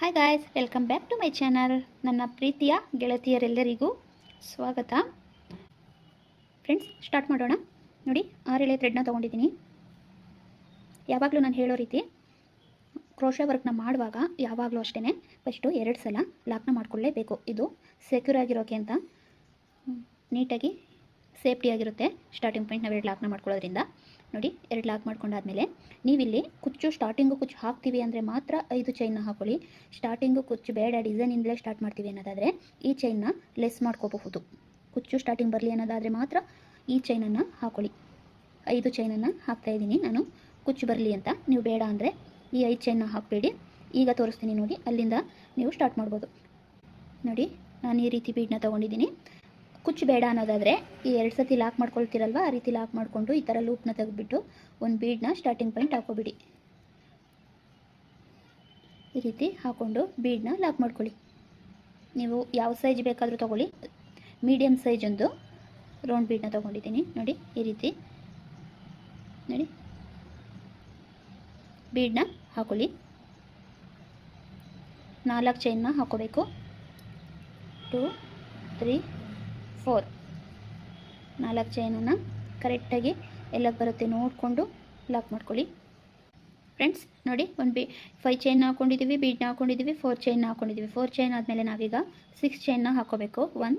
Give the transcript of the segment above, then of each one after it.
Hi guys, welcome back to my channel. ನನ್ನ ಪ್ರೀತಿಯ ಗೆಳತಿಯರೆಲ್ಲರಿಗೂ ಸ್ವಾಗತ. ಫ್ರೆಂಡ್ಸ್, ಸ್ಟಾರ್ಟ್ ಮಾಡೋಣ. ನೋಡಿ, 6 ಎಳೆ ಥ್ರೆಡ್ನ ತೊಗೊಂಡಿದ್ದೀನಿ. ಯಾವಾಗಲೂ ನಾನು ಹೇಳೋ ರೀತಿ ಕ್ರೋಶೆ ವರ್ಕ್ನ ಮಾಡುವಾಗ ಯಾವಾಗಲೂ ಅಷ್ಟೇ ಫಸ್ಟು 2 ಸಲ ಲಾಕ್ನ ಮಾಡ್ಕೊಳ್ಳೇಬೇಕು. ಇದು ಸೆಕ್ಯೂರ್ ಆಗಿರೋಕೆ ಅಂತ, ನೀಟಾಗಿ ಸೇಫ್ಟಿಯಾಗಿರುತ್ತೆ. ಸ್ಟಾರ್ಟಿಂಗ್ ಪಾಯಿಂಟ್ ನಾವು 2 ಲಾಕ್ನ ಮಾಡ್ಕೊಳ್ಳೋದ್ರಿಂದ. ನೋಡಿ, 2 ಲಾಕ್ ಮಾಡ್ಕೊಂಡಾದ್ಮೇಲೆ ನೀವಿಲ್ಲಿ ಕುಚ್ಚು ಸ್ಟಾರ್ಟಿಂಗು ಕುಚ್ಚು ಹಾಕ್ತೀವಿ ಅಂದರೆ ಮಾತ್ರ 5 ಚೈನ್ನ ಹಾಕೊಳ್ಳಿ. ಸ್ಟಾರ್ಟಿಂಗು ಕುಚ್ಚು ಬೇಡ, ಡಿಸೈನಿಂದಲೇ ಸ್ಟಾರ್ಟ್ ಮಾಡ್ತೀವಿ ಅನ್ನೋದಾದರೆ ಈ ಚೈನ್ನ ಲೆಸ್ ಮಾಡ್ಕೋಬಹುದು. ಕುಚ್ಚು ಸ್ಟಾರ್ಟಿಂಗ್ ಬರಲಿ ಅನ್ನೋದಾದರೆ ಮಾತ್ರ ಈ ಚೈನನ್ನು ಹಾಕೊಳ್ಳಿ. 5 ಚೈನನ್ನು ಹಾಕ್ತಾಯಿದ್ದೀನಿ ನಾನು, ಕುಚ್ಚು ಬರಲಿ ಅಂತ. ನೀವು ಬೇಡ ಅಂದರೆ ಈ 5 ಚೈನ್ನ ಹಾಕಬೇಡಿ. ಈಗ ತೋರಿಸ್ತೀನಿ ನೋಡಿ, ಅಲ್ಲಿಂದ ನೀವು ಸ್ಟಾರ್ಟ್ ಮಾಡ್ಬೋದು. ನೋಡಿ, ನಾನು ಈ ರೀತಿ ಬೀಡನ್ನ ತೊಗೊಂಡಿದ್ದೀನಿ. ಕುಚ್ಚು ಬೇಡ ಅನ್ನೋದಾದರೆ ಈ 2 ಸತಿ ಲಾಕ್ ಮಾಡ್ಕೊಳ್ತೀರಲ್ವ, ಆ ರೀತಿ ಲಾಕ್ ಮಾಡಿಕೊಂಡು ಈ ಥರ ಲೂಪ್ನ ತೆಗೆದುಬಿಟ್ಟು ಒಂದು ಬೀಡನ್ನ ಸ್ಟಾರ್ಟಿಂಗ್ ಪಾಯಿಂಟ್ ಹಾಕೋಬಿಡಿ. ಈ ರೀತಿ ಹಾಕ್ಕೊಂಡು ಬೀಡನ್ನ ಲಾಕ್ ಮಾಡ್ಕೊಳ್ಳಿ. ನೀವು ಯಾವ ಸೈಜ್ ಬೇಕಾದರೂ ತೊಗೊಳ್ಳಿ. ಮೀಡಿಯಮ್ ಸೈಜ್ ಒಂದು ರೌಂಡ್ ಬೀಡನ್ನ ತೊಗೊಂಡಿದ್ದೀನಿ. ನೋಡಿ, ಈ ರೀತಿ ನೋಡಿ ಬೀಡನ್ನ ಹಾಕೊಳ್ಳಿ. 4 ಚೈನ್ನ ಹಾಕೋಬೇಕು. 2, 3, 4 4 ಚೈನನ್ನು ಕರೆಕ್ಟಾಗಿ ಎಲ್ಲಕ್ಕೆ ಬರುತ್ತೆ ನೋಡಿಕೊಂಡು ಲಾಕ್ ಮಾಡ್ಕೊಳ್ಳಿ. ಫ್ರೆಂಡ್ಸ್, ನೋಡಿ, 5 ಚೈನ್ ಹಾಕ್ಕೊಂಡಿದ್ದೀವಿ, ಬೀಡನ್ನ ಹಾಕ್ಕೊಂಡಿದ್ದೀವಿ, 4 ಚೈನ್ ಹಾಕ್ಕೊಂಡಿದ್ದೀವಿ. 4 ಚೈನ್ ಆದಮೇಲೆ ನಾವೀಗ 6 ಚೈನ್ನ ಹಾಕ್ಕೋಬೇಕು. 1,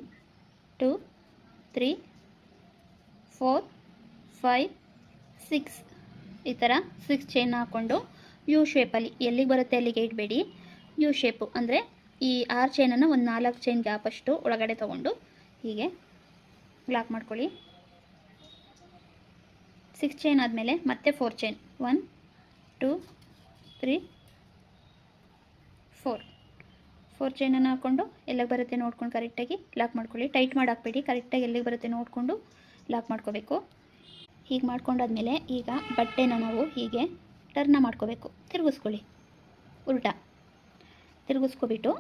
2, 3, 4, 5, 6 ಈ ಥರ 6 ಚೈನ್ ಹಾಕ್ಕೊಂಡು ಯು ಶೇಪಲ್ಲಿ ಎಲ್ಲಿಗೆ ಬರುತ್ತೆ ಅಲ್ಲಿಗೆ ಇಡಬೇಡಿ. ಯು ಶೇಪು ಅಂದರೆ ಈ 6 ಚೈನನ್ನು ಒಂದು 4 ಚೈನ್ ಗ್ಯಾಪಷ್ಟು ಒಳಗಡೆ ತೊಗೊಂಡು ಹೀಗೆ ಲಾಕ್ ಮಾಡ್ಕೊಳ್ಳಿ. 6 ಚೈನ್ ಆದಮೇಲೆ ಮತ್ತೆ 4 ಚೈನ್. 1, 2, 3, 4 ಚೈನನ್ನು ಹಾಕ್ಕೊಂಡು ಎಲ್ಲಿಗೆ ಬರುತ್ತೆ ನೋಡ್ಕೊಂಡು ಕರೆಕ್ಟಾಗಿ ಲಾಕ್ ಮಾಡ್ಕೊಳ್ಳಿ. ಟೈಟ್ ಮಾಡಿ ಹಾಕ್ಬೇಡಿ, ಕರೆಕ್ಟಾಗಿ ಎಲ್ಲಿಗೆ ಬರುತ್ತೆ ನೋಡಿಕೊಂಡು ಲಾಕ್ ಮಾಡ್ಕೋಬೇಕು. ಹೀಗೆ ಮಾಡ್ಕೊಂಡಾದ್ಮೇಲೆ ಈಗ ಬಟ್ಟೆನ ನಾವು ಹೀಗೆ ಟರ್ನ ಮಾಡ್ಕೋಬೇಕು. ತಿರುಗಿಸ್ಕೊಳ್ಳಿ, ಉಲ್ಟಾ ತಿರುಗಿಸ್ಕೊಬಿಟ್ಟು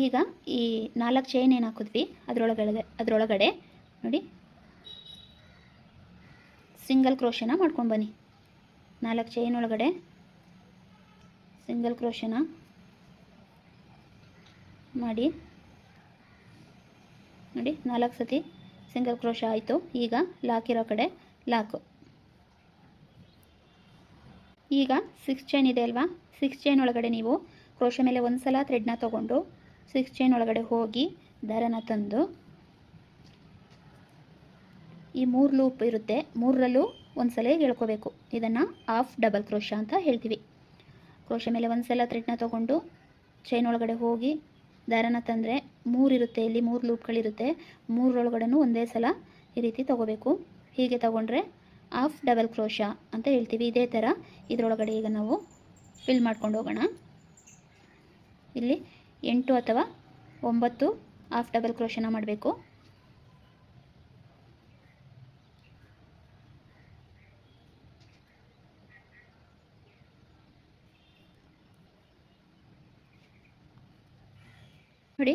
ಈಗ ಈ 4 ಚೈನ್ ಏನು ಹಾಕಿದ್ವಿ ಅದರೊಳಗಡೆ ನೋಡಿ ಸಿಂಗಲ್ ಕ್ರೋಶನ ಮಾಡ್ಕೊಂಡು ಬನ್ನಿ. 4 ಚೈನ್ ಒಳಗಡೆ ಸಿಂಗಲ್ ಕ್ರೋಶನ ಮಾಡಿ. ನೋಡಿ, 4 ಸತಿ ಸಿಂಗಲ್ ಕ್ರೋಶ ಆಯಿತು. ಈಗ ಲಾಕ್ ಇರೋ ಕಡೆ ಲಾಕು. ಈಗ 6 ಚೈನ್ ಇದೆ ಅಲ್ವಾ, 6 ಚೈನ್ ಒಳಗಡೆ ನೀವು ಕ್ರೋಶ ಮೇಲೆ ಒಂದು ಸಲ ಥ್ರೆಡ್ನ ತೊಗೊಂಡು 6 ಚೈನ್ ಒಳಗಡೆ ಹೋಗಿ ದಾರನ ತಂದು ಈ 3 ಲೂಪ್ ಇರುತ್ತೆ, 3ರಲ್ಲೂ ಒಂದು ಸಲ ಎಳ್ಕೋಬೇಕು. ಇದನ್ನು ಹಾಫ್ ಡಬಲ್ ಕ್ರೋಶ ಅಂತ ಹೇಳ್ತೀವಿ. ಕ್ರೋಶ ಮೇಲೆ ಒಂದು ಸಲ ಥ್ರೆಡ್ನ ತೊಗೊಂಡು ಚೈನ್ ಒಳಗಡೆ ಹೋಗಿ ದಾರನ ತಂದರೆ 3 ಇರುತ್ತೆ, ಇಲ್ಲಿ 3 ಲೂಪ್ಗಳಿರುತ್ತೆ. 3ರೊಳಗಡೆನೂ ಒಂದೇ ಸಲ ಈ ರೀತಿ ತೊಗೋಬೇಕು. ಹೀಗೆ ತೊಗೊಂಡ್ರೆ ಹಾಫ್ ಡಬಲ್ ಕ್ರೋಶ ಅಂತ ಹೇಳ್ತೀವಿ. ಇದೇ ಥರ ಇದರೊಳಗಡೆ ಈಗ ನಾವು ಫಿಲ್ ಮಾಡ್ಕೊಂಡು ಹೋಗೋಣ. ಇಲ್ಲಿ 8 ಅಥವಾ 9 ಹಾಫ್ ಡಬಲ್ ಕ್ರೋಶನ ಮಾಡಬೇಕು. ನೋಡಿ,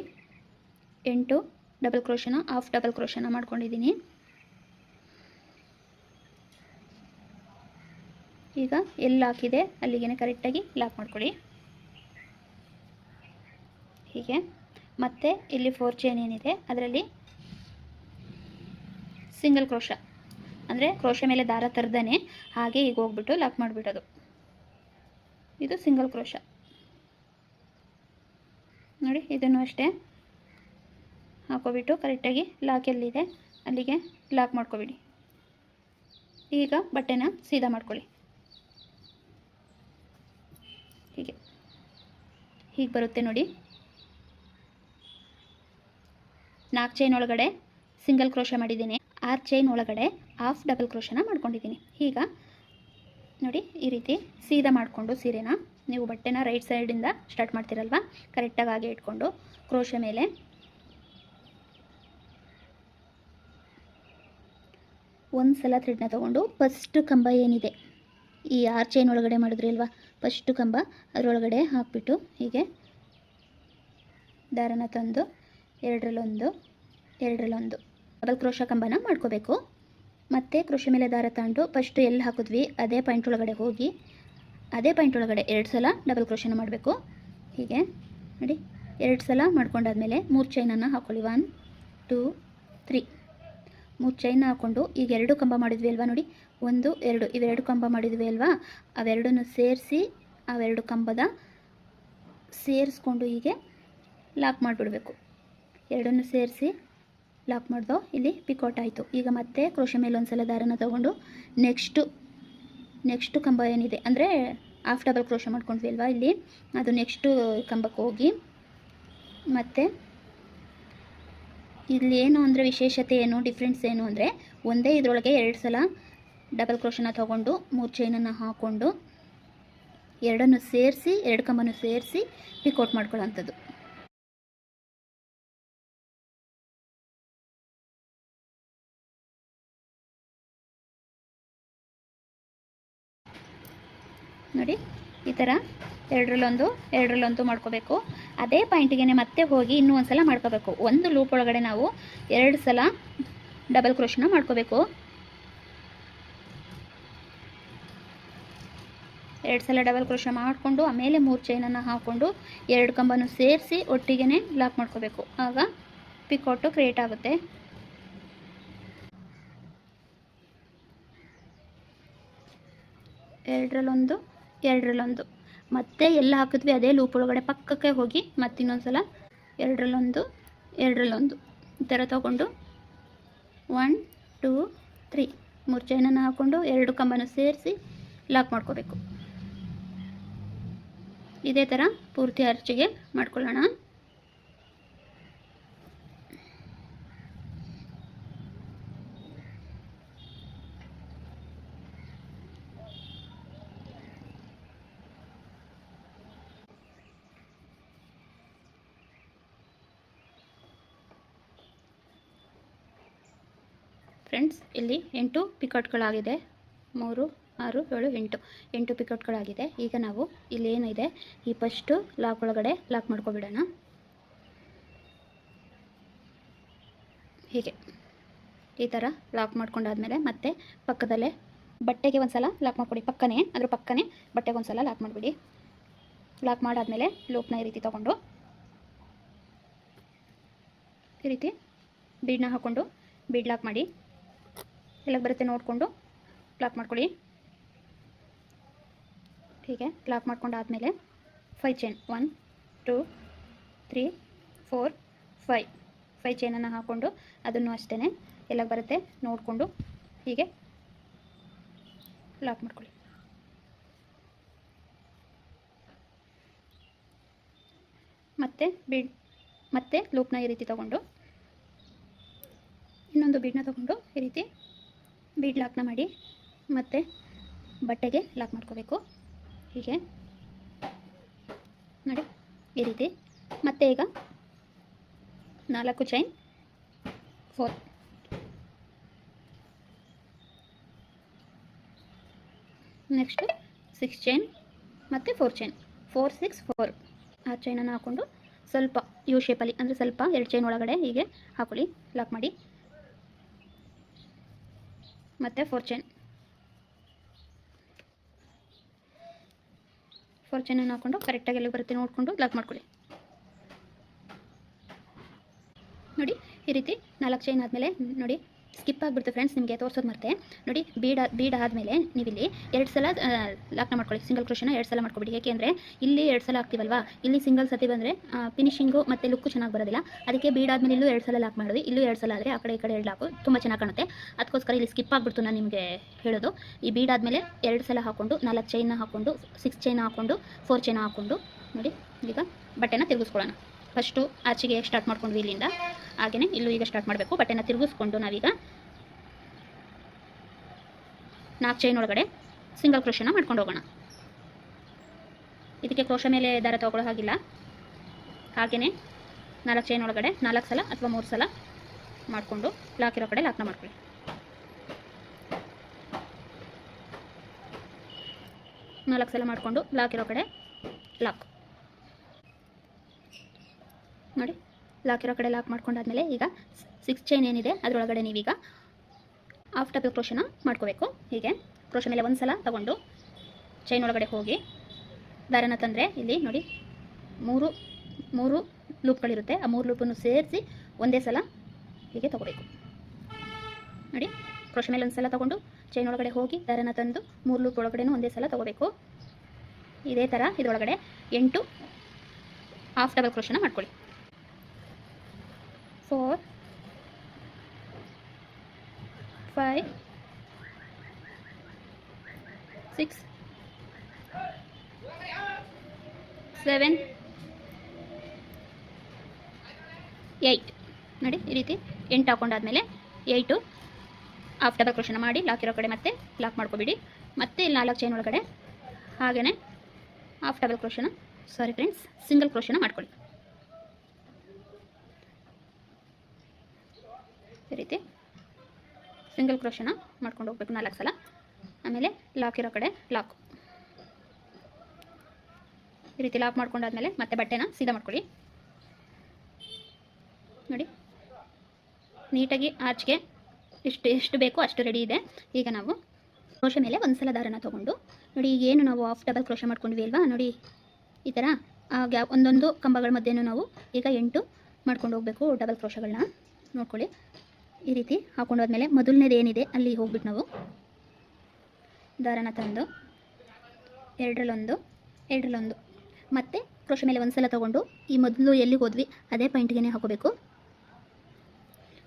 8 ಡಬಲ್ ಕ್ರೋಶನ ಹಾಫ್ ಡಬಲ್ ಕ್ರೋಶನ ಮಾಡ್ಕೊಂಡಿದ್ದೀನಿ. ಈಗ ಎಲ್ಲಿ ಹಾಕಿದೆ ಅಲ್ಲಿಗೆ ಕರೆಕ್ಟಾಗಿ ಲಾಕ್ ಮಾಡ್ಕೊಳ್ಳಿ. ಹೀಗೆ ಮತ್ತೆ ಇಲ್ಲಿ 4 ಚೈನ್ ಏನಿದೆ ಅದರಲ್ಲಿ ಸಿಂಗಲ್ ಕ್ರೋಶ ಅಂದರೆ ಕ್ರೋಶ ಮೇಲೆ ದಾರ ತರದೇ ಹಾಗೆ ಈಗ ಹೋಗ್ಬಿಟ್ಟು ಲಾಕ್ ಮಾಡಿಬಿಡೋದು. ಇದು ಸಿಂಗಲ್ ಕ್ರೋಶ. ನೋಡಿ, ಇದನ್ನು ಅಷ್ಟೇ ಹಾಕೋಬಿಟ್ಟು ಕರೆಕ್ಟಾಗಿ ಲಾಕ್ ಎಲ್ಲಿದೆ ಅಲ್ಲಿಗೆ ಲಾಕ್ ಮಾಡ್ಕೊಬಿಡಿ. ಈಗ ಬಟ್ಟೆನ ಸೀದಾ ಮಾಡ್ಕೊಳ್ಳಿ. ಹೀಗೆ ಬರುತ್ತೆ ನೋಡಿ. 4 ಚೈನ್ ಒಳಗಡೆ ಸಿಂಗಲ್ ಕ್ರೋಶ ಮಾಡಿದ್ದೀನಿ, 6 ಚೈನ್ ಒಳಗಡೆ ಹಾಫ್ ಡಬಲ್ ಕ್ರೋಶನ ಮಾಡ್ಕೊಂಡಿದ್ದೀನಿ. ಈಗ ನೋಡಿ, ಈ ರೀತಿ ಸೀದಾ ಮಾಡಿಕೊಂಡು ಸೀರೆನ ನೀವು ಬಟ್ಟೆನ ರೈಟ್ ಸೈಡಿಂದ ಸ್ಟಾರ್ಟ್ ಮಾಡ್ತೀರಲ್ವ, ಕರೆಕ್ಟಾಗಿ ಹಾಗೆ ಇಟ್ಕೊಂಡು ಕ್ರೋಶ ಮೇಲೆ ಒಂದು ಸಲ ಥ್ರೆಡ್ನ ತೊಗೊಂಡು ಫಸ್ಟ್ ಕಂಬ ಏನಿದೆ ಈ 6 ಚೈನ್ ಒಳಗಡೆ ಮಾಡಿದ್ರಿ ಅಲ್ವಾ, ಫಸ್ಟು ಕಂಬ ಅದರೊಳಗಡೆ ಹಾಕ್ಬಿಟ್ಟು ಹೀಗೆ ದಾರನ ತಂದು 2ರಲ್ಲೊಂದು ಡಬಲ್ ಕ್ರೋಶ ಕಂಬನ ಮಾಡ್ಕೋಬೇಕು. ಮತ್ತು ಕ್ರೋಶ ಮೇಲೆ ದಾರ ತಗೊಂಡು ಫಸ್ಟು ಎಲ್ಲಿ ಹಾಕಿದ್ವಿ ಅದೇ ಪಾಯಿಂಟ್ ಒಳಗಡೆ ಹೋಗಿ ಅದೇ ಪಾಯಿಂಟ್ ಒಳಗಡೆ 2 ಸಲ ಡಬಲ್ ಕ್ರೋಶನ ಮಾಡಬೇಕು. ಹೀಗೆ ನೋಡಿ 2 ಸಲ ಮಾಡ್ಕೊಂಡಾದ್ಮೇಲೆ 3 ಚೈನನ್ನು ಹಾಕ್ಕೊಳ್ಳಿ. 1 2 3 3 ಚೈನ್ ಹಾಕ್ಕೊಂಡು ಈಗ 2 ಕಂಬ ಮಾಡಿದ್ವಿ ಅಲ್ವಾ ನೋಡಿ, 1 2 ಇವೆರಡು ಕಂಬ ಮಾಡಿದ್ವಿ ಅಲ್ವಾ, ಅವೆರಡನ್ನು ಸೇರಿಸಿ ಅವೆರಡು ಕಂಬದ ಸೇರಿಸ್ಕೊಂಡು ಹೀಗೆ ಲಾಕ್ ಮಾಡಿಬಿಡಬೇಕು. ಎರಡನ್ನು ಸೇರಿಸಿ ಲಾಕ್ ಮಾಡ್ದೋ ಇಲ್ಲಿ ಪಿಕೋಟ್ ಆಯಿತು. ಈಗ ಮತ್ತೆ ಕ್ರೋಶೆ ಮೇಲೆ ಒಂದು ಸಲ ದಾರನ ತಗೊಂಡು ನೆಕ್ಸ್ಟು ಕಂಬ ಏನಿದೆ ಅಂದರೆ ಹಾಫ್ ಡಬಲ್ ಕ್ರೋಶೆ ಮಾಡ್ಕೊಂಡ್ವಿ ಅಲ್ವಾ ಇಲ್ಲಿ, ಅದು ನೆಕ್ಸ್ಟು ಕಂಬಕ್ಕೆ ಹೋಗಿ ಮತ್ತು ಇಲ್ಲಿ ಏನು ಅಂದರೆ ವಿಶೇಷತೆ ಏನು, ಡಿಫ್ರೆನ್ಸ್ ಏನು ಅಂದರೆ ಒಂದೇ ಇದರೊಳಗೆ 2 ಸಲ ಡಬಲ್ ಕ್ರೋಶನ ತಗೊಂಡು 3 ಚೈನನ್ನು ಹಾಕ್ಕೊಂಡು ಎರಡನ್ನು ಸೇರಿಸಿ 2 ಕಂಬನೂ ಸೇರಿಸಿ ಪಿಕೋಟ್ ಮಾಡ್ಕೊಳ್ಳೋವಂಥದ್ದು. ನೋಡಿ ಈ ಥರ ಎರಡರಲ್ಲೊಂದು ಮಾಡ್ಕೋಬೇಕು. ಅದೇ ಪಾಯಿಂಟಿಗೆ ಮತ್ತೆ ಹೋಗಿ ಇನ್ನೂ ಒಂದು ಸಲ ಮಾಡ್ಕೋಬೇಕು. ಒಂದು ಲೂಪ್ ಒಳಗಡೆ ನಾವು 2 ಸಲ ಡಬಲ್ ಕ್ರೋಶನ ಮಾಡ್ಕೋಬೇಕು. 2 ಸಲ ಡಬಲ್ ಕ್ರೋಶ ಮಾಡಿಕೊಂಡು ಆಮೇಲೆ 3 ಚೈನನ್ನು ಹಾಕ್ಕೊಂಡು 2 ಕಂಬನೂ ಸೇರಿಸಿ ಒಟ್ಟಿಗೆ ಲಾಕ್ ಮಾಡ್ಕೋಬೇಕು. ಆಗ ಪಿಕೋಟು ಕ್ರಿಯೇಟ್ ಆಗುತ್ತೆ. ಎರಡರಲ್ಲೊಂದು ಮತ್ತೆ ಎಲ್ಲ ಹಾಕಿದ್ವಿ ಅದೇ ಲೂಪ್ ಒಳಗಡೆ ಪಕ್ಕಕ್ಕೆ ಹೋಗಿ ಮತ್ತೆ ಇನ್ನೊಂದು ಸಲ ಎರಡರಲ್ಲೊಂದು ಈ ಥರ ತೊಗೊಂಡು 1 2 3 3 ಚೈನನ್ನು ಹಾಕ್ಕೊಂಡು 2 ಕಂಬನೂ ಸೇರಿಸಿ ಲಾಕ್ ಮಾಡ್ಕೋಬೇಕು. ಇದೇ ಥರ ಪೂರ್ತಿ ಆರ್ಚಿಗೆ ಮಾಡ್ಕೊಳ್ಳೋಣ. ಫ್ರೆಂಡ್ಸ್ ಇಲ್ಲಿ 8 ಪಿಕೋಟ್ಗಳಾಗಿದೆ. 3 6 7 8 ಪಿಕೋಟ್ಗಳಾಗಿದೆ. ಈಗ ನಾವು ಇಲ್ಲಿ ಏನಿದೆ ಈ ಫಸ್ಟು ಲಾಕ್ ಒಳಗಡೆ ಲಾಕ್ ಮಾಡ್ಕೊಬಿಡೋಣ. ಹೀಗೆ ಈ ಥರ ಲಾಕ್ ಮಾಡ್ಕೊಂಡಾದ್ಮೇಲೆ ಮತ್ತೆ ಪಕ್ಕದಲ್ಲೇ ಬಟ್ಟೆಗೆ ಒಂದು ಸಲ ಲಾಕ್ ಮಾಡ್ಕೊಡಿ. ಅದ್ರ ಪಕ್ಕನೇ ಬಟ್ಟೆಗೆ ಒಂದು ಸಲ ಲಾಕ್ ಮಾಡಿಬಿಡಿ. ಲಾಕ್ ಮಾಡಾದ್ಮೇಲೆ ಲೂಪ್ನ ಈ ರೀತಿ ತೊಗೊಂಡು ಈ ರೀತಿ ಬೀಡನ್ನ ಹಾಕ್ಕೊಂಡು ಬೀಡ್ ಲಾಕ್ ಮಾಡಿ ಎಲ್ಲ ಬರುತ್ತೆ ನೋಡಿಕೊಂಡು ಲಾಕ್ ಮಾಡ್ಕೊಳ್ಳಿ. ಹೀಗೆ ಲಾಕ್ ಮಾಡ್ಕೊಂಡಾದ್ಮೇಲೆ 5 ಚೈನ್ 1 2 3 4 5 ಚೈನನ್ನು ಹಾಕ್ಕೊಂಡು ಅದನ್ನು ಅಷ್ಟೇ ಎಲ್ಲ ಬರುತ್ತೆ ನೋಡಿಕೊಂಡು ಹೀಗೆ ಲಾಕ್ ಮಾಡ್ಕೊಳ್ಳಿ. ಮತ್ತೆ ಲೂಪ್ನ ಈ ರೀತಿ ತಗೊಂಡು ಇನ್ನೊಂದು ಬೀಡನ್ನ ತಗೊಂಡು ಈ ರೀತಿ ಬೀಡ್ ಲಾಕ್ನ ಮಾಡಿ ಮತ್ತೆ ಬಟ್ಟೆಗೆ ಲಾಕ್ ಮಾಡ್ಕೋಬೇಕು. ಹೀಗೆ ನೋಡಿ ಈ ರೀತಿ. ಮತ್ತೆ ಈಗ 4 ಚೈನ್ 4 ನೆಕ್ಸ್ಟು 6 ಚೈನ್ ಮತ್ತು 4 ಚೈನ್ 4 6 4 6 ಚೈನನ್ನು ಹಾಕ್ಕೊಂಡು ಸ್ವಲ್ಪ ಯು ಶೇಪಲ್ಲಿ ಅಂದರೆ ಸ್ವಲ್ಪ 2 ಚೈನ್ ಒಳಗಡೆ ಹೀಗೆ ಹಾಕೊಳ್ಳಿ. ಲಾಕ್ ಮಾಡಿ ಮತ್ತು 4 ಚೈನನ್ನು ಹಾಕ್ಕೊಂಡು ಕರೆಕ್ಟಾಗಿ ಎಲ್ಲಿ ಬರುತ್ತೆ ನೋಡಿಕೊಂಡು ಲಾಕ್ ಮಾಡ್ಕೊಳ್ಳಿ. ನೋಡಿ ಈ ರೀತಿ 4 ಚೈನ್ ಆದಮೇಲೆ ನೋಡಿ ಸ್ಕಿಪ್ ಆಗಿಬಿಡ್ತು ಫ್ರೆಂಡ್ಸ್, ನಿಮಗೆ ತೋರಿಸೋದು ಮರ್ತೆ. ನೋಡಿ ಬೀಡ್ ಆದಮೇಲೆ ನೀವಿಲ್ಲಿ 2 ಸಲ ಲಾಕ್ನ ಮಾಡ್ಕೊಳ್ಳಿ. ಸಿಂಗಲ್ ಕ್ರೋಶನ 2 ಸಲ ಮಾಡ್ಕೊಬಿಡಿ. ಏಕೆಂದರೆ ಇಲ್ಲಿ 2 ಸಲ ಹಾಕ್ತೀವಲ್ವಾ, ಇಲ್ಲಿ ಸಿಂಗಲ್ ಸತಿ ಬಂದರೆ ಫಿನಿಶಿಂಗು ಮತ್ತು ಲುಕ್ಕು ಚೆನ್ನಾಗಿ ಬರೋದಿಲ್ಲ. ಅದಕ್ಕೆ ಬೀಡ್ ಆದಮೇಲೆ ಇಲ್ಲೂ 2 ಸಲ ಲಾಕ್ ಮಾಡಿದ್ವಿ. ಇಲ್ಲೂ 2 ಸಲ ಆದರೆ ಆ ಕಡೆ ಈ ಕಡೆ 2 ಲಾಕು ತುಂಬ ಚೆನ್ನಾಗಿ ಕಾಣುತ್ತೆ. ಅದಕ್ಕೋಸ್ಕರ ಇಲ್ಲಿ ಸ್ಕಿಪ್ ಆಗಿಬಿಡ್ತು ನಾನು ನಿಮಗೆ ಹೇಳೋದು. ಈ ಬೀಡ್ ಆದಮೇಲೆ 2 ಸಲ ಹಾಕ್ಕೊಂಡು 4 ಚೈನ್ನ ಹಾಕ್ಕೊಂಡು 6 ಚೈನ್ ಹಾಕ್ಕೊಂಡು 4 ಚೈನ್ ಹಾಕ್ಕೊಂಡು ನೋಡಿ ಈಗ ಬಟ್ಟೆನ ತಿರುಗಿಸ್ಕೊಳ್ಳೋಣ. ಫಸ್ಟು ಆಚೆಗೆ ಸ್ಟಾರ್ಟ್ ಮಾಡ್ಕೊಂಡ್ವಿ ಇಲ್ಲಿಂದ, ಹಾಗೆಯೇ ಇಲ್ಲೂ ಈಗ ಸ್ಟಾರ್ಟ್ ಮಾಡಬೇಕು. ಬಟ್ಟೆನ ತಿರುಗಿಸ್ಕೊಂಡು ನಾವೀಗ 4 ಚೈನ್ ಒಳಗಡೆ ಸಿಂಗಲ್ ಕ್ರೋಶನ ಮಾಡ್ಕೊಂಡು ಹೋಗೋಣ. ಇದಕ್ಕೆ ಕ್ರೋಶ ಮೇಲೆ ದಾರ ತಗೊಳ್ಳೋ ಹಾಗಿಲ್ಲ. ಹಾಗೆಯೇ 4 ಚೈನ್ ಒಳಗಡೆ 4 ಸಲ ಅಥವಾ 3 ಸಲ ಮಾಡಿಕೊಂಡು ಲಾಕ್ ಇರೋ ಕಡೆ ಲಾಕ್ನ ಮಾಡ್ಕೊಳ್ಳಿ. ನಾಲ್ಕು ಸಲ ಮಾಡಿಕೊಂಡು ಲಾಕ್ ಇರೋ ಕಡೆ ಲಾಕ್ ನೋಡಿ. ಲಾಕ್ ಇರೋ ಕಡೆ ಲಾಕ್ ಮಾಡ್ಕೊಂಡಾದ್ಮೇಲೆ ಈಗ 6 ಚೈನ್ ಏನಿದೆ ಅದರೊಳಗಡೆ ನೀವೀಗ ಹಾಫ್ ಡಬಲ್ ಕ್ರೋಶನ ಮಾಡ್ಕೋಬೇಕು. ಹೀಗೆ ಕ್ರೋಶ ಮೇಲೆ ಒಂದು ಸಲ ತಗೊಂಡು ಚೈನ್ ಒಳಗಡೆ ಹೋಗಿ ದಾರನ ತಂದರೆ ಇಲ್ಲಿ ನೋಡಿ ಮೂರು ಮೂರು ಲೂಪ್ಗಳಿರುತ್ತೆ. ಆ 3 ಲೂಪನ್ನು ಸೇರಿಸಿ ಒಂದೇ ಸಲ ಹೀಗೆ ತಗೋಬೇಕು ನೋಡಿ. ಕ್ರೋಶೆ ಮೇಲೆ ಒಂದು ಸಲ ತೊಗೊಂಡು ಚೈನ್ ಒಳಗಡೆ ಹೋಗಿ ದಾರನ ತಂದು 3 ಲೂಪ್ ಒಳಗಡೆನೂ ಒಂದೇ ಸಲ ತೊಗೋಬೇಕು. ಇದೇ ಥರ ಇದರೊಳಗಡೆ 8 ಹಾಫ್ ಡಬಲ್ ಕ್ರೋಶನ ಮಾಡ್ಕೊಳ್ಳಿ. 4 5 6 7 8 ನೋಡಿ. ಈ ರೀತಿ 8 ಹಾಕೊಂಡಾದ್ಮೇಲೆ 8 ಹಾಫ್ ಡಬಲ್ ಕ್ರೋಶನ ಮಾಡಿ ಲಾಕ್ ಇರೋ ಕಡೆ ಮತ್ತೆ ಲಾಕ್ ಮಾಡ್ಕೊಬಿಡಿ. ಮತ್ತೆ ಇಲ್ಲಿ 4 ಚೈನ್ ಒಳಗಡೆ ಹಾಗೆಯೇ ಹಾಫ್ ಡಬಲ್ ಕ್ರೋಶನ ಫ್ರೆಂಡ್ಸ್ ಸಿಂಗಲ್ ಕ್ರೋಶನ ಮಾಡ್ಕೊಳ್ಳಿ. ಈ ರೀತಿ ಸಿಂಗಲ್ ಕ್ರೋಶನ ಮಾಡ್ಕೊಂಡು ಹೋಗ್ಬೇಕು 4 ಸಲ. ಆಮೇಲೆ ಲಾಕ್ ಇರೋ ಕಡೆ ಲಾಕ್. ಈ ರೀತಿ ಲಾಕ್ ಮಾಡ್ಕೊಂಡಾದ್ಮೇಲೆ ಮತ್ತೆ ಬಟ್ಟೆನ ಸೀದಾ ಮಾಡ್ಕೊಳ್ಳಿ ನೋಡಿ. ನೀಟಾಗಿ ಆರ್ಚ್ಗೆ ಎಷ್ಟು ಬೇಕೋ ಅಷ್ಟು ರೆಡಿ ಇದೆ. ಈಗ ನಾವು ಕ್ರೋಶೆ ಮೇಲೆ ಒಂದು ಸಲ ದಾರನ ತೊಗೊಂಡು ನೋಡಿ, ಏನು ನಾವು ಹಾಫ್ ಡಬಲ್ ಕ್ರೋಶೆ ಮಾಡ್ಕೊಂಡ್ವಿ ಅಲ್ವಾ ನೋಡಿ. ಈ ಥರ ಗ್ಯಾಪ್ ಒಂದೊಂದು ಕಂಬಗಳ ಮಧ್ಯೆನೂ ನಾವು ಈಗ 8 ಮಾಡ್ಕೊಂಡು ಹೋಗಬೇಕು ಡಬಲ್ ಕ್ರೋಶಗಳನ್ನ ನೋಡ್ಕೊಳ್ಳಿ. ಈ ರೀತಿ ಹಾಕೊಂಡಾದ್ಮೇಲೆ ಮೊದಲನೇದು ಏನಿದೆ ಅಲ್ಲಿ ಹೋಗ್ಬಿಟ್ಟು ನಾವು ದಾರನ ತಂದು ಎರಡರಲ್ಲೊಂದು ಮತ್ತು ಕ್ರೋಶೆ ಮೇಲೆ ಒಂದು ಸಲ ತೊಗೊಂಡು ಈ ಮೊದಲು ಎಲ್ಲಿ ಹೋದ್ವಿ ಅದೇ ಪಾಯಿಂಟ್ಗೆ ಹಾಕೋಬೇಕು.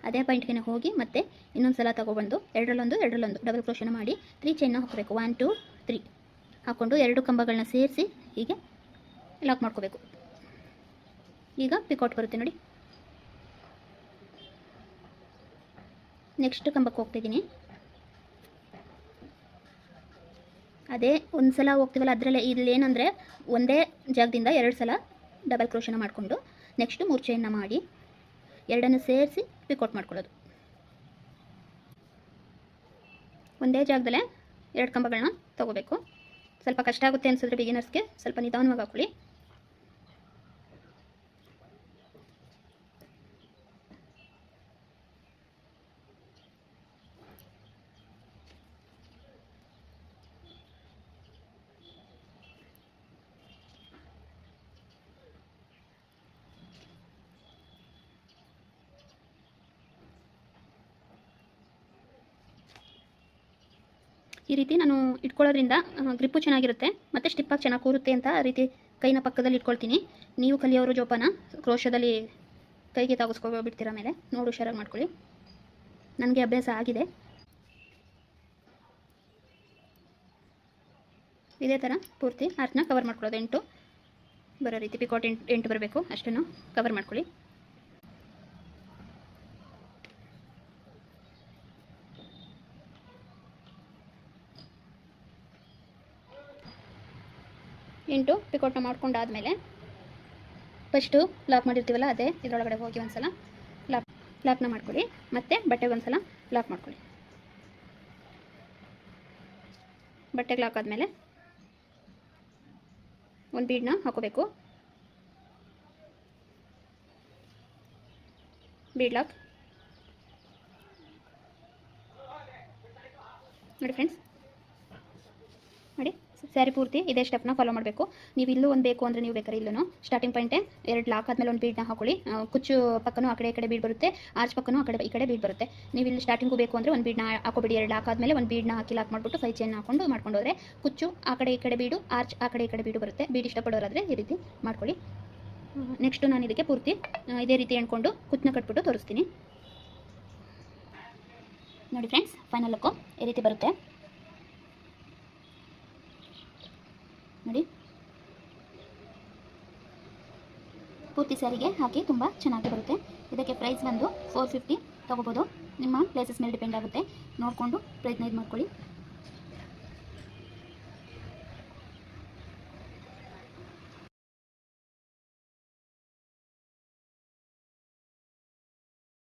ಅದೇ ಪಾಯಿಂಟ್ಗೆ ಹೋಗಿ ಮತ್ತೆ ಇನ್ನೊಂದು ಸಲ ತೊಗೊಬಂದು ಎರಡರಲ್ಲೊಂದು ಡಬಲ್ ಕ್ರೋಶನ ಮಾಡಿ 3 ಚೈನ್ನ ಹಾಕೋಬೇಕು. 1 2 3 ಹಾಕ್ಕೊಂಡು 2 ಕಂಬಗಳನ್ನ ಸೇರಿಸಿ ಹೀಗೆ ಲಾಕ್ ಮಾಡ್ಕೋಬೇಕು. ಈಗ ಪಿಕೌಟ್ ಬರುತ್ತೆ ನೋಡಿ. ನೆಕ್ಸ್ಟ್ ಕಂಬಕ್ಕೆ ಹೋಗ್ತಿದ್ದೀನಿ. ಅದೇ ಒಂದು ಸಲ ಹೋಗ್ತೀವಲ್ಲ ಅದರಲ್ಲೇ ಇಲ್ಲಿ ಏನಂದರೆ ಒಂದೇ ಜಾಗದಿಂದ 2 ಸಲ ಡಬಲ್ ಕ್ರೋಶನ ಮಾಡಿಕೊಂಡು ನೆಕ್ಸ್ಟ್ 3 ಚೈನ್ನ ಮಾಡಿ 2 ಸೇರಿಸಿ ಪಿಕೌಟ್ ಮಾಡ್ಕೊಳ್ಳೋದು. ಒಂದೇ ಜಾಗದಲ್ಲೇ 2 ಕಂಬಗಳನ್ನ ತೊಗೋಬೇಕು. ಸ್ವಲ್ಪ ಕಷ್ಟ ಆಗುತ್ತೆ ಅನಿಸಿದ್ರೆ ಬಿಗಿನರ್ಸ್ಗೆ ಸ್ವಲ್ಪ ನಿಧಾನವಾಗಿ ಹಾಕೊಳ್ಳಿ. ಈ ರೀತಿ ನಾನು ಇಟ್ಕೊಳ್ಳೋದ್ರಿಂದ ಗ್ರಿಪ್ಪು ಚೆನ್ನಾಗಿರುತ್ತೆ ಮತ್ತು ಸ್ಟಿಪ್ಪಾಗಿ ಚೆನ್ನಾಗಿ ಕೂರುತ್ತೆ ಅಂತ ಆ ರೀತಿ ಕೈನ ಪಕ್ಕದಲ್ಲಿ ಇಟ್ಕೊಳ್ತೀನಿ. ನೀವು ಕಲಿಯೋರು ಜೋಪಾನ ಕ್ರೋಶದಲ್ಲಿ ಕೈಗೆ ತಾಗಿಸ್ಕೊಬಿಡ್ತೀರ ಮೇಲೆ ನೋಡಿ ಹುಷಾರಾಗಿ ಮಾಡ್ಕೊಳ್ಳಿ. ನನಗೆ ಅಭ್ಯಾಸ ಆಗಿದೆ. ಇದೇ ಥರ ಪೂರ್ತಿ ಆರ್ಟ್ನ ಕವರ್ ಮಾಡ್ಕೊಳ್ಳೋದು. 8 ಬರೋ ರೀತಿ ಪಿಕೌಟ್ 8 ಬರಬೇಕು ಅಷ್ಟನ್ನು ಕವರ್ ಮಾಡ್ಕೊಳ್ಳಿ. ಇಂಟು ಪಿಕೌಟ್ನ ಮಾಡ್ಕೊಂಡಾದ್ಮೇಲೆ ಫಸ್ಟು ಲಾಕ್ ಮಾಡಿರ್ತೀವಲ್ಲ ಅದೇ ಇದರೊಳಗಡೆ ಹೋಗಿ ಒಂದು ಸಲ ಲಾಕ್ನ ಮಾಡ್ಕೊಳ್ಳಿ. ಮತ್ತು ಬಟ್ಟೆಗೆ ಒಂದು ಸಲ ಲಾಕ್ ಮಾಡ್ಕೊಳ್ಳಿ. ಬಟ್ಟೆಗೆ ಲಾಕ್ ಆದಮೇಲೆ ಒಂದು ಬೀಡನ್ನ ಹಾಕೋಬೇಕು. ಬೀಡ್ ಲಾಕ್ ನೋಡಿ ಫ್ರೆಂಡ್ಸ್. ನೋಡಿ ಸ್ಯಾರಿ ಪೂರ್ತಿ ಇದೇ ಸ್ಟೆಪ್ನ ಫಾಲೋ ಮಾಡಬೇಕು. ನೀವು ಇಲ್ಲೂ ಒಂದು ಬೇಕು ಅಂದರೆ ನೀವು ಬೇಕಾದ್ರೆ ಇಲ್ಲೂ ಸ್ಟಾರ್ಟಿಂಗ್ ಪಾಯಿಂಟೇ 2 ಲಾಕ್ ಆದಮೇಲೆ ಒಂದು ಬೀಡನ್ನ ಹಾಕೊಳ್ಳಿ. ಕುಚ್ಚು ಪಕ್ಕನೂ ಆ ಕಡೆ ಈ ಕಡೆ ಬೀಡ್ ಬರುತ್ತೆ, ಆರ್ಚ್ ಪಕ್ಕನೂ ಆ ಕಡೆ ಈ ಕಡೆ ಬೀಡ್ ಬರುತ್ತೆ. ನೀವು ಇಲ್ಲಿ ಸ್ಟಾರ್ಟಿಂಗು ಬೇಕು ಅಂದರೆ ಒಂದು ಬೀಡನ್ನ ಹಾಕೋಬಿಡಿ. 2 ಲಾಕ್ ಆದಮೇಲೆ ಒಂದು ಬೀಡನ್ನ ಹಾಕಿ ಲಾಕ್ ಮಾಡಿಬಿಟ್ಟು 5 ಚೈನ್ ಹಾಕೊಂಡು ಮಾಡ್ಕೊಂಡೋದ್ರೆ ಕುಚ್ಚು ಆ ಕಡೆ ಈ ಕಡೆ ಬೀಡು, ಆರ್ಚ್ ಆ ಕಡೆ ಈ ಕಡೆ ಬೀಡು ಬರುತ್ತೆ. ಬೀಡ್ ಇಷ್ಟಪಡೋರಾದರೆ ಈ ರೀತಿ ಮಾಡ್ಕೊಳ್ಳಿ. ನೆಕ್ಸ್ಟು ನಾನು ಇದಕ್ಕೆ ಪೂರ್ತಿ ಇದೇ ರೀತಿ ಎಣ್ಕೊಂಡು ಕುಚ್ಚನ್ನ ಕಟ್ಬಿಟ್ಟು ತೋರಿಸ್ತೀನಿ ನೋಡಿ ಫ್ರೆಂಡ್ಸ್. ಫೈನಲ್ ಲುಕ್ಕು ಈ ರೀತಿ ಬರುತ್ತೆ ನೋಡಿ. ಪೂರ್ತಿ ಸ್ಯಾರಿಗೆ ಹಾಕಿ ತುಂಬ ಚೆನ್ನಾಗಿ ಬರುತ್ತೆ. ಇದಕ್ಕೆ ಪ್ರೈಸ್ ಬಂದು 450 ತೊಗೋಬೋದು. ನಿಮ್ಮ ಪ್ಲೇಸಸ್ ಮೇಲೆ ಡಿಪೆಂಡ್ ಆಗುತ್ತೆ. ನೋಡಿಕೊಂಡು ಪ್ರಯತ್ನ ಮಾಡ್ಕೊಳ್ಳಿ.